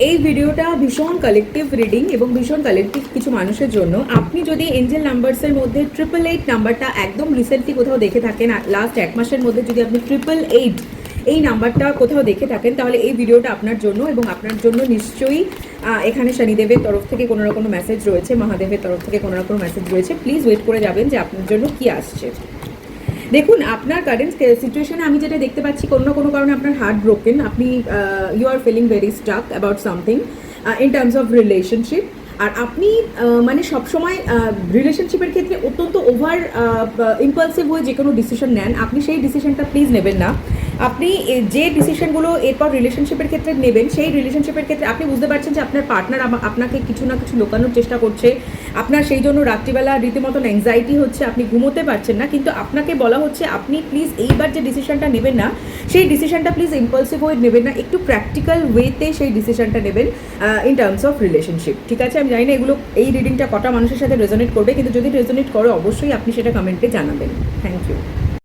এই ভিডিওটা ভীষণ কালেকটিভ রিডিং এবং ভীষণ কালেকটিভ কিছু মানুষের জন্য। আপনি যদি এঞ্জেল নাম্বারসের মধ্যে 888 নাম্বারটা একদম রিসেন্টলি কোথাও দেখে থাকেন, লাস্ট 1 মাসের মধ্যে যদি আপনি 888 এই নাম্বারটা কোথাও দেখে থাকেন, তাহলে এই ভিডিওটা আপনার জন্য। এবং আপনার জন্য নিশ্চয়ই এখানে শনিদেবের তরফ থেকে কোনো না কোনো মেসেজ রয়েছে, মহাদেবের তরফ থেকে কোনো না কোনো মেসেজ রয়েছে। প্লিজ ওয়েট করে যাবেন যে আপনার জন্য কি আসছে। দেখুন, আপনার কারেন্ট সিচুয়েশনে আমি যেটা দেখতে পাচ্ছি, কোনো না কোনো কারণে আপনার হার্ট ব্রোকেন। আপনি you are feeling very stuck about something in terms of relationship. আর আপনি মানে সবসময় রিলেশনশিপের ক্ষেত্রে অত্যন্ত ওভার ইম্পালসিভ হয়ে যে কোনো ডিসিশন নেন। আপনি সেই ডিসিশনটা প্লিজ নেবেন না। আপনি যে ডিসিশনগুলো এরপর রিলেশনশিপের ক্ষেত্রে নেবেন, সেই রিলেশনশিপের ক্ষেত্রে আপনি বুঝতে পারছেন যে আপনার পার্টনার আপনাকে কিছু না কিছু লুকানোর চেষ্টা করছে। আপনার সেই জন্য রাত্রিবেলা রীতিমতন অ্যাংজাইটি হচ্ছে, আপনি ঘুমোতে পারছেন না। কিন্তু আপনাকে বলা হচ্ছে আপনি প্লিজ এইবার যে ডিসিশনটা নেবেন না, সেই ডিসিশনটা প্লিজ ইম্পালসিভ হয়ে নেবেন না, একটু প্র্যাকটিক্যাল ওয়েতে সেই ডিসিশনটা নেবেন ইন টার্মস অফ রিলেশনশিপ। ঠিক আছে, আমি জানি না এগুলো এই রিডিংটা কটা মানুষের সাথে রেজোনেট করবে, কিন্তু যদি রেজোনেট করে অবশ্যই আপনি সেটা কমেন্টে জানাবেন। Thank you.